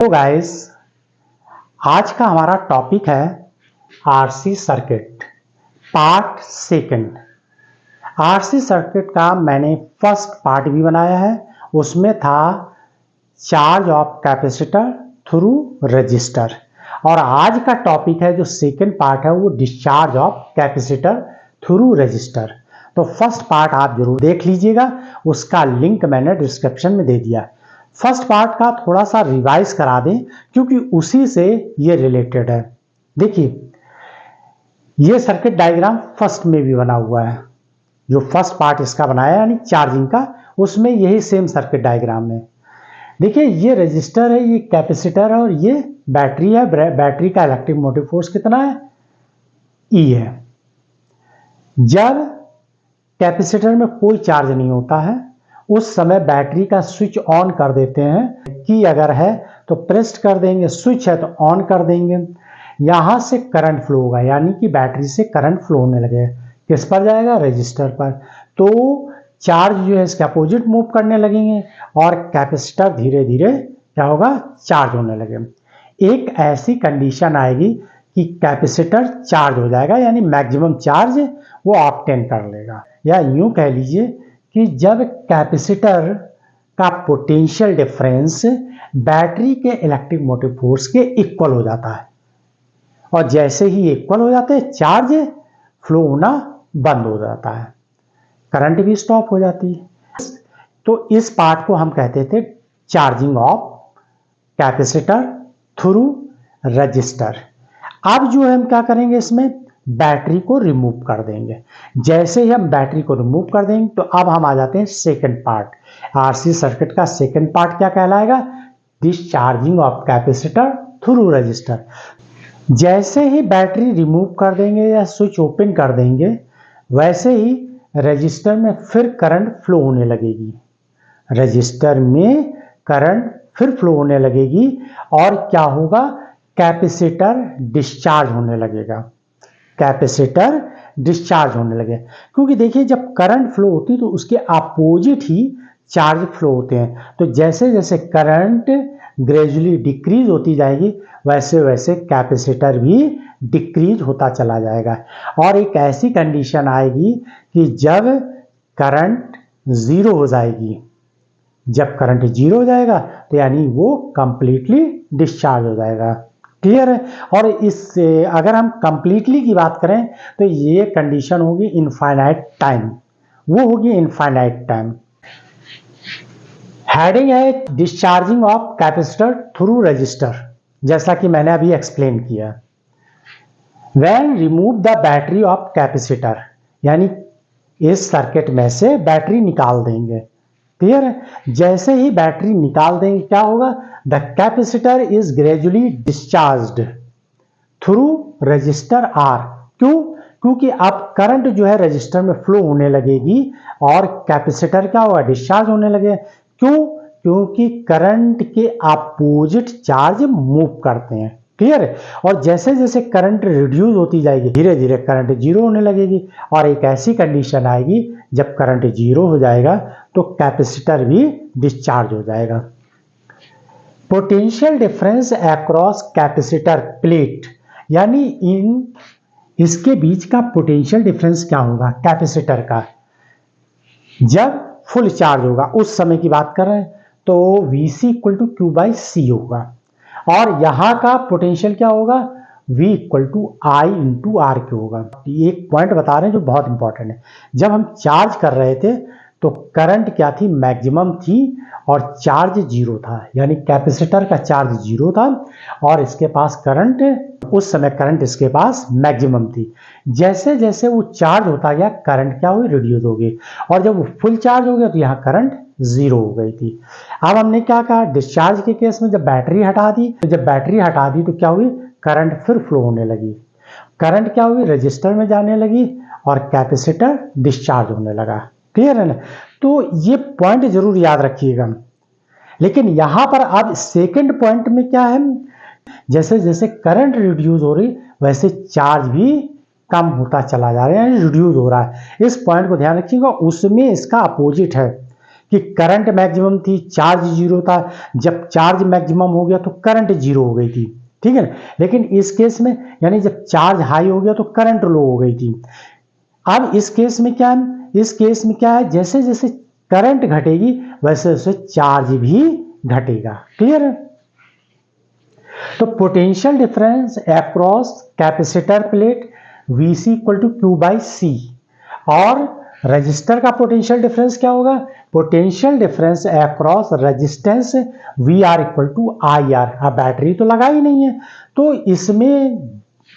तो गाइस, आज का हमारा टॉपिक है RC circuit part second. RC circuit का मैंने फर्स्ट पार्ट भी बनाया है, उसमें था charge of capacitor through register. और आज का टॉपिक है जो सेकंड पार्ट है वो discharge of capacitor through register. तो फर्स्ट पार्ट आप जरूर देख लीजिएगा, उसका लिंक मैंने डिस्क्रिप्शन में दे दिया। फर्स्ट पार्ट का थोड़ा सा रिवाइज करा दें क्योंकि उसी से ये रिलेटेड है। देखिए, ये सर्किट डायग्राम फर्स्ट में भी बना हुआ है, जो फर्स्ट पार्ट इसका बनाया यानी चार्जिंग का, उसमें यही सेम सर्किट डायग्राम है। देखिए, ये रजिस्टर है, ये कैपेसिटर है और ये बैटरी है। बैटरी का इलेक्ट्रिक मोटिव फोर्स कितना है? E है। जब कैपेसिटर में कोई चार्ज नहीं होता है उस समय बैटरी का स्विच ऑन कर देते हैं। की अगर है तो प्रेस कर देंगे, स्विच है तो ऑन कर देंगे। यहां से करंट फ्लो होगा, यानी कि बैटरी से करंट फ्लो होने लगे। किस पर जाएगा? रजिस्टर पर। तो चार्ज जो है इसके अपोजिट मूव करने लगेंगे और कैपेसिटर धीरे धीरे क्या होगा? चार्ज होने लगे। एक ऐसी कंडीशन आएगी कि कैपेसिटर चार्ज हो जाएगा, यानी मैक्सिमम चार्ज वो ऑब्टेन कर लेगा। या यूं कह लीजिए कि जब कैपेसिटर का पोटेंशियल डिफरेंस बैटरी के इलेक्ट्रिक मोटिव फोर्स के इक्वल हो जाता है, और जैसे ही इक्वल हो जाते हैं चार्ज फ्लो होना बंद हो जाता है, करंट भी स्टॉप हो जाती है। तो इस पार्ट को हम कहते थे charging of capacitor through register. अब जो है हम क्या करेंगे, इसमें बैटरी को रिमूव कर देंगे। जैसे ही हम बैटरी को रिमूव कर देंगे तो अब हम आ जाते हैं सेकंड पार्ट। आरसी सर्किट का सेकंड पार्ट क्या कहलाएगा? Discharging of capacitor through register. जैसे ही बैटरी रिमूव कर देंगे या स्विच ओपन कर देंगे, वैसे ही रजिस्टर में फिर करंट फ्लो होने लगेगी। रजिस्टर में करंट फिर फ्लो होने लगेगी और क्या होगा? कैपेसिटर डिस्चार्ज होने लगेगा। कैपेसिटर डिस्चार्ज होने लगे, क्योंकि देखिए जब करंट फ्लो होती है तो उसके अपोजिट ही चार्ज फ्लो होते हैं। तो जैसे जैसे करंट ग्रेजुअली डिक्रीज होती जाएगी वैसे वैसे कैपेसिटर भी डिक्रीज होता चला जाएगा। और एक ऐसी कंडीशन आएगी कि जब करंट जीरो हो जाएगी, जब करंट जीरो हो जाएगा तो यानी वो कंप्लीटली डिस्चार्ज हो जाएगा। क्लियर है? और इससे अगर हम कंप्लीटली की बात करें तो ये कंडीशन होगी इनफाइनाइट टाइम, वो होगी इनफाइनाइट टाइम। हेडिंग है discharging of capacitor through register, जैसा कि मैंने अभी एक्सप्लेन किया। When remove the battery of capacitor, यानी इस सर्किट में से बैटरी निकाल देंगे। क्लियर है? जैसे ही बैटरी निकाल देंगे क्या होगा? The capacitor is gradually discharged through register R. क्यों? क्योंकि अब करंट जो है रजिस्टर में फ्लो होने लगेगी और कैपेसिटर क्या होगा? डिस्चार्ज होने लगे। क्यों? क्योंकि करंट के अपोजिट चार्ज मूव करते हैं। क्लियर है? और जैसे जैसे करंट रिड्यूस होती जाएगी धीरे धीरे करंट जीरो होने लगेगी, और एक ऐसी कंडीशन आएगी जब करंट जीरो हो जाएगा तो कैपेसिटर भी डिस्चार्ज हो जाएगा। Potential difference across capacitor plate, यानी इसके बीच का पोटेंशियल डिफरेंस क्या होगा कैपेसिटर का? जब फुल चार्ज होगा उस समय की बात कर रहे हैं तो VC equal to Q by C होगा, और यहां का पोटेंशियल क्या होगा? V equal to I into R q होगा। एक पॉइंट बता रहे हैं जो बहुत इंपॉर्टेंट है। जब हम चार्ज कर रहे थे तो करंट क्या थी? मैक्सिमम थी और चार्ज जीरो था, यानी कैपेसिटर का चार्ज जीरो था और इसके पास करंट, उस समय करंट इसके पास मैक्सिमम थी। जैसे जैसे वो चार्ज होता गया करंट क्या हुई? रिड्यूस हो गई, और जब वो फुल चार्ज हो गया तो यहाँ करंट जीरो हो गई थी। अब हमने क्या कहा? डिस्चार्ज के केस में जब बैटरी हटा दी, तो जब बैटरी हटा दी तो क्या हुई? करंट फिर फ्लो होने लगी। करंट क्या हुई? रजिस्टर में जाने लगी और कैपेसिटर डिस्चार्ज होने लगा। क्लियर है ना? तो ये पॉइंट जरूर याद रखिएगा। लेकिन यहां पर अब सेकंड पॉइंट में क्या है? जैसे जैसे करंट रिड्यूस हो रही वैसे चार्ज भी कम होता चला जा रहा है, रिड्यूस हो रहा है। इस पॉइंट को ध्यान रखिएगा। उसमें इसका अपोजिट है कि करंट मैक्सिमम थी, चार्ज जीरो था, जब चार्ज मैक्सिमम हो गया तो करंट जीरो हो गई थी, ठीक है ना। लेकिन इस केस में यानी जब चार्ज हाई हो गया तो करंट लो हो गई थी। अब इस केस में क्या है, इस केस में क्या है, जैसे जैसे करंट घटेगी वैसे वैसे चार्ज भी घटेगा। क्लियर है। तो potential difference across capacitor plate Vc equal to Q by C, और रजिस्टर का पोटेंशियल डिफरेंस क्या होगा, potential difference across resistance VR equal to IR। अब बैटरी तो लगा ही नहीं है तो इसमें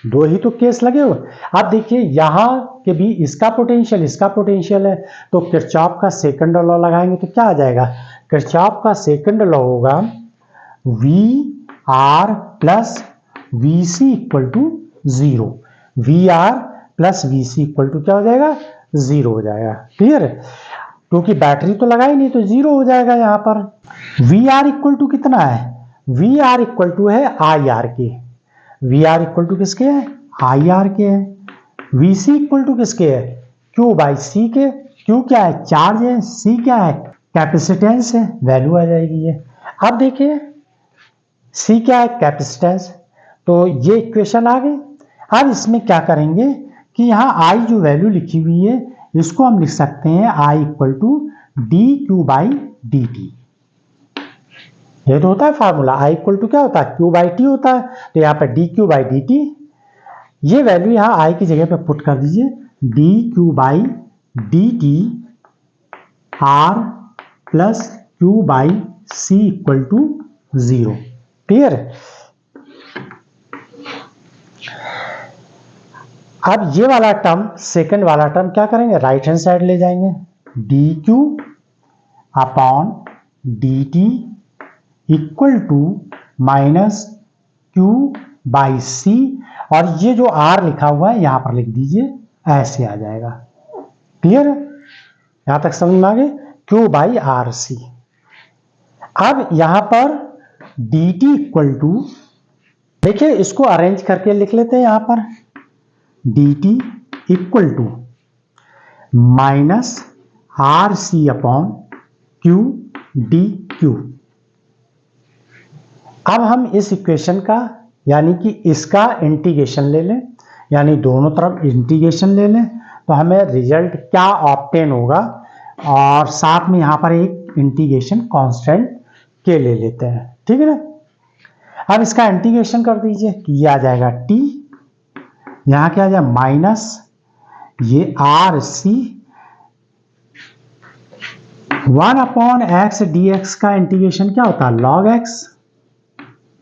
दो ही तो केस लगे हुए। अब देखिए यहां के भी इसका पोटेंशियल है, तो किरचॉफ का सेकंड लॉ लगाएंगे तो क्या आ जाएगा, किरचॉफ का सेकंड लॉ होगा VR plus VC equal to zero, VR plus VC equal to क्या हो जाएगा, जीरो हो जाएगा। क्लियर है, क्योंकि बैटरी तो लगा ही नहीं तो जीरो हो जाएगा। यहां पर VR इक्वल टू कितना है, VR इक्वल टू है IR के, VR इक्वल टू किसके है, IR के है। VC इक्वल टू किसके है, Q बाई C के। Q क्या है, चार्ज है, C क्या है, कैपेसिटेंस है, वैल्यू आ जाएगी ये। अब देखिए C क्या है, कैपेसिटेंस, तो ये इक्वेशन आ गई। अब इसमें क्या करेंगे कि यहाँ I जो वैल्यू लिखी हुई है इसको हम लिख सकते हैं I equal to d q by d t. ये तो होता है फार्मूला, I इक्वल टू क्या होता है, Q बाई टी होता है, तो यहाँ पर d q by d t, ये वैल्यू यहाँ I की जगह पे पुट कर दीजिए, d q by d t R plus q by C equal to zero. Clear. अब ये वाला टर्म, सेकंड वाला टर्म क्या करेंगे, राइट हैंड साइड ले जाएंगे, D Q upon D T equal to minus Q by C, और ये जो आर लिखा हुआ है यहां पर लिख दीजिए, ऐसे आ जाएगा। क्लियर है, यहां तक समझ में आ गए, क्यू बाई आर सी। अब यहां पर डी टी इक्वल टू, देखिए इसको अरेंज करके लिख लेते हैं, यहां पर d T equal to minus R C upon q d q. अब हम इस इक्वेशन का यानी कि इसका इंटीग्रेशन ले लें, यानी दोनों तरफ इंटीग्रेशन ले लें, तो हमें रिजल्ट क्या ऑब्टेन होगा, और साथ में यहां पर एक इंटीग्रेशन कांस्टेंट के ले लेते हैं। ठीक है ना। अब इसका इंटीग्रेशन कर दीजिए तो ये आ जाएगा टी, यहां क्या आ जाएगा माइनस ये R C, 1 upon x d x का इंटीग्रेशन क्या होता है, लॉग एक्स,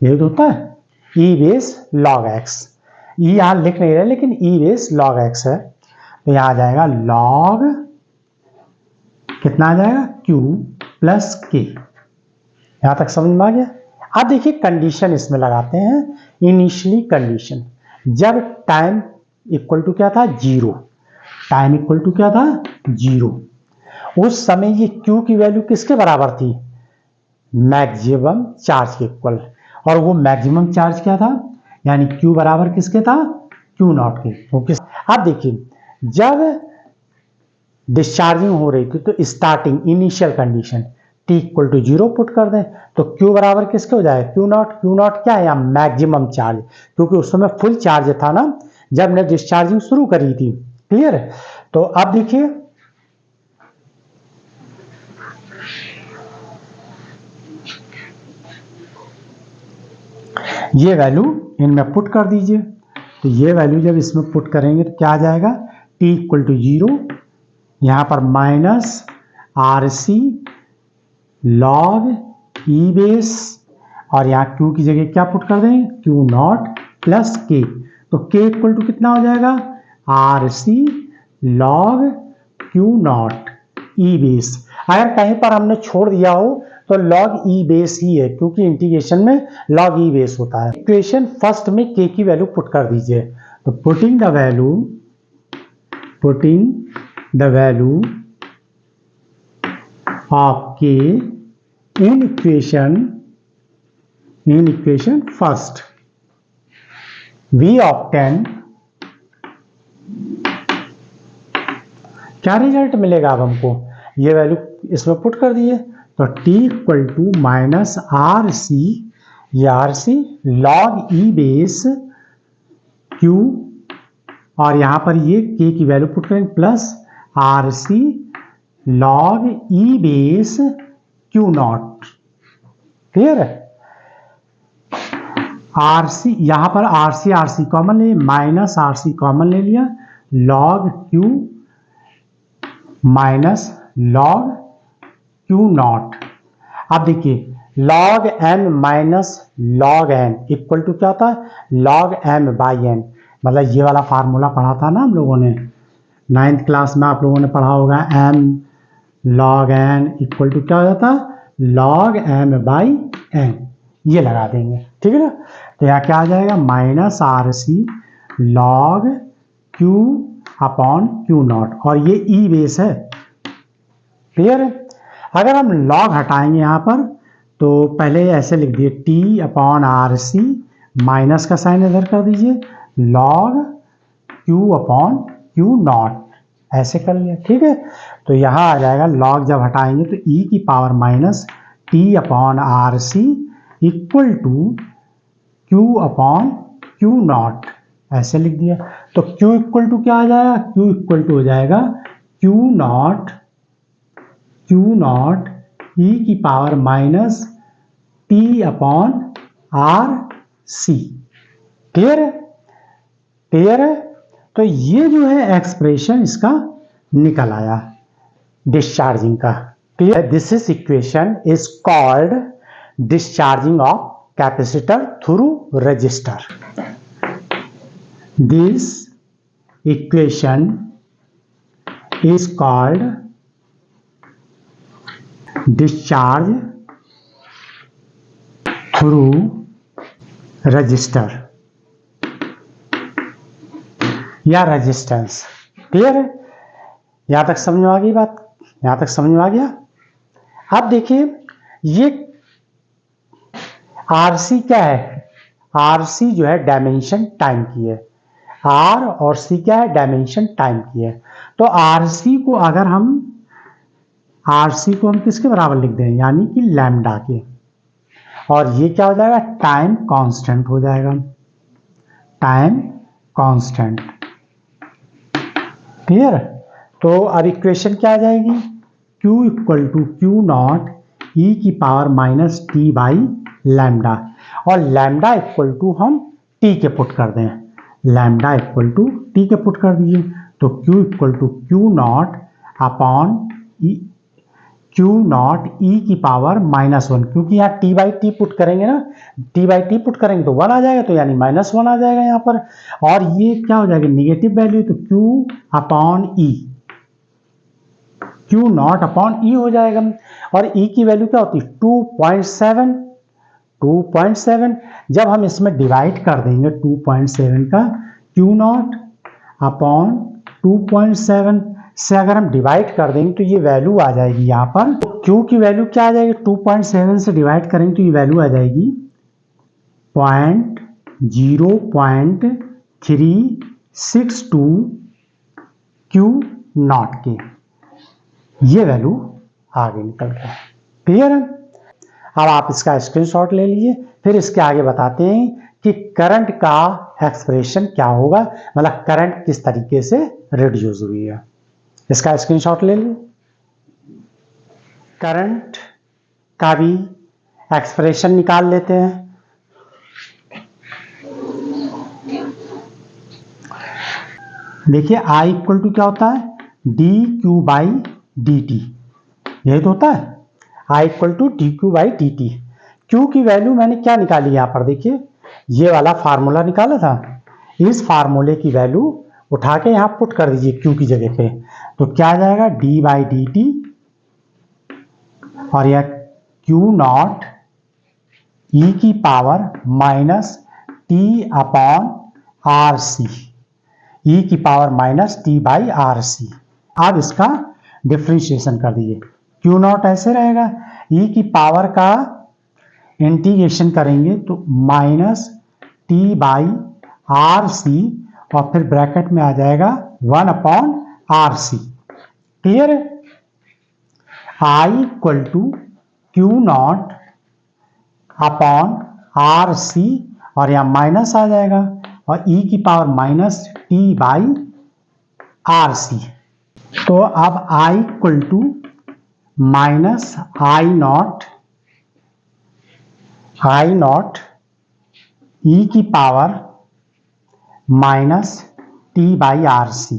ये तो होता है e base log x. E यहां लिख नहीं रहे लेकिन ई बेस लॉग एक्स है, तो यहां आ जाएगा लॉग, कितना आ जाएगा, क्यू प्लस के। यहां तक समझ में आ गया। अब देखिए कंडीशन इसमें लगाते हैं, इनिशियली कंडीशन, जब टाइम इक्वल टू क्या था, जीरो, टाइम इक्वल टू क्या था, जीरो, उस समय ये क्यू की वैल्यू किसके बराबर थी, मैक्सिमम चार्ज के इक्वल, और वो मैक्सिमम चार्ज क्या था, यानी क्यू बराबर किसके था, क्यू नॉट के। ओके, अब देखिए जब डिस्चार्जिंग हो रही थी तो starting initial condition t equal to zero put कर दें, तो क्यू बराबर किसके हो जाए, क्यू नॉट। क्यू नॉट क्या है, मैक्सिमम चार्ज, क्योंकि उस समय फुल चार्ज था ना जब ने डिस्चार्जिंग शुरू करी थी। क्लियर। तो अब देखिए ये वैल्यू इनमें पुट कर दीजिए, तो ये वैल्यू जब इसमें पुट करेंगे तो क्या आ जाएगा, टी इक्वल टू जीरो, यहां पर माइनस आर सी लॉग ई बेस, और यहां क्यू की जगह क्या पुट कर देंगे, क्यू नॉट प्लस के, तो के इक्वल टू कितना हो जाएगा, R C log Q not e base. अगर कहीं पर हमने छोड़ दिया हो तो लॉग ई बेस ही है, क्योंकि इंटीग्रेशन में लॉग ई बेस होता है। इक्वेशन फर्स्ट में के की वैल्यू पुट कर दीजिए, तो putting the value of k in equation first, we obtain, क्या रिजल्ट मिलेगा अब हमको, ये वैल्यू इसमें पुट कर दिए तो t equal to minus R C, ये आर सी लॉग ई बेस क्यू, और यहां पर ये k की वैल्यू पुट करेंगे plus R C log E base Q not. Clear है? आर सी, यहां पर आर सी कॉमन ले, माइनस आर सी कॉमन ले लिया, log Q minus log Q not. अब देखिए log M minus log N equal to क्या होता है? Log M by N. मतलब ये वाला फार्मूला पढ़ा था ना हम लोगों ने 9th क्लास में, आप लोगों ने पढ़ा होगा m log N equal to क्या हो जाता है? Log M by n. ये लगा देंगे, ठीक है ना? तो यहाँ क्या आ जाएगा? Minus R C log q upon Q naught, और ये ई बेस है। क्लियर है? अगर हम लॉग हटाएंगे यहाँ पर तो पहले ऐसे लिख दिए t upon R C, minus का साइन इधर कर दीजिए, log q upon Q naught, ऐसे कर लिया। ठीक है, तो यहाँ आ जाएगा लॉग जब हटाएंगे तो ई की power minus T upon R C equal to q upon Q naught, ऐसे लिख दिया। तो क्यू इक्वल टू क्या आ जाएगा? क्यू इक्वल टू हो जाएगा क्यू नॉट ई की power minus T upon R C. Clear है? क्लियर है? तो ये जो है एक्सप्रेशन इसका निकल आया डिस्चार्जिंग का। Clear? This is equation is called discharging of capacitor through register. This equation is called discharge through resistor या रेजिस्टेंस। क्लियर है? यहां तक समझ में आ गई बात? यहां तक समझ में आ गया? अब देखिए ये आरसी क्या है? आरसी जो है डायमेंशन टाइम की है, आर और सी क्या है? डायमेंशन टाइम की है। तो आरसी को अगर हम किसके बराबर लिख दें? यानी कि लैम्डा के, और ये क्या हो जाएगा? टाइम कांस्टेंट हो जाएगा, टाइम कांस्टेंट। क्लियर? तो अब इक्वेशन क्या आ जाएगी? Q equal to Q not ई की power minus T by lambda, और लैम्डा इक्वल टू हम टी के पुट कर दें, लैम्डा इक्वल टू टी के पुट कर दिए तो Q equal to Q not upon Q not ई की पावर माइनस वन, क्योंकि यहाँ टी बाई टी पुट करेंगे ना, टी बाई टी पुट करेंगे तो वन आ जाएगा, तो यानी माइनस वन आ जाएगा यहाँ पर, और ये क्या हो जाएगा? निगेटिव वैल्यू, तो Q upon E, Q not upon E हो जाएगा। और ई की वैल्यू क्या होती है? 2.7। 2.7 जब हम इसमें डिवाइड कर देंगे 2.7 का, क्यू नॉट अपॉन 2.7 से अगर हम डिवाइड कर देंगे तो ये वैल्यू आ जाएगी यहाँ पर। क्यू की वैल्यू क्या आ जाएगी? 2.7 से डिवाइड करेंगे तो ये वैल्यू आ जाएगी 0.0362 क्यू नॉट के, ये वैल्यू आगे निकल गया। क्लियर है? अब आप इसका स्क्रीनशॉट ले लीजिए, फिर इसके आगे बताते हैं कि करंट का एक्सप्रेशन क्या होगा, मतलब करंट किस तरीके से रिड्यूस हुई है। इसका स्क्रीनशॉट ले लीजिए। करंट का भी एक्सप्रेशन निकाल लेते हैं। देखिए I इक्वल टू क्या होता है? D q by d t, यही तो होता है, I equal to d q by d t. Q की वैल्यू मैंने क्या निकाली यहाँ पर? देखिए ये वाला फार्मूला निकाला था, इस फार्मूले की वैल्यू उठा के यहाँ पुट कर दीजिए क्यू की जगह पे, तो क्या आ जाएगा? डी बाई डी टी, और यह क्यू नॉट ई की power minus T upon R C, E की power minus T by R C. अब इसका डिफ्रेंशिएशन कर दीजिए, क्यू नॉट ऐसे रहेगा, ई की पावर का इंटीग्रेशन करेंगे तो minus T by R C, और फिर ब्रैकेट में आ जाएगा 1 अपॉन आर सी। क्लियर है? I equal to Q not upon R C, और यहाँ माइनस आ जाएगा, और ई की power minus T by R C. तो अब I equal to minus I not ई की power minus T by R C.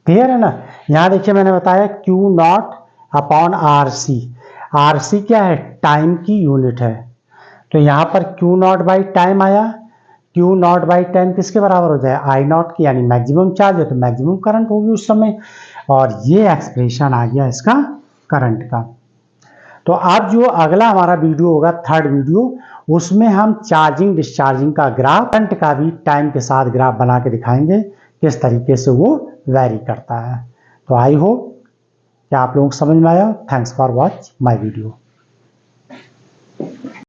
Clear है ना। यहां देखिए मैंने बताया Q not upon R C. R C क्या है, टाइम की यूनिट है। तो यहां पर क्यू नॉट बाई टाइम आया, क्यू नॉट बाई टाइम किसके बराबर हो जाए, आई नॉट की, यानी मैक्सिमम चार्ज है तो मैक्सिमम करंट होगी उस समय, और ये एक्सप्रेशन आ गया इसका करंट का। तो अब जो अगला हमारा वीडियो होगा, थर्ड वीडियो, उसमें हम चार्जिंग डिस्चार्जिंग का ग्राफ, करंट का भी टाइम के साथ ग्राफ बना के दिखाएंगे किस तरीके से वो वैरी करता है। तो आई होप कि आप लोगों को समझ में आया। Thanks for watch my video.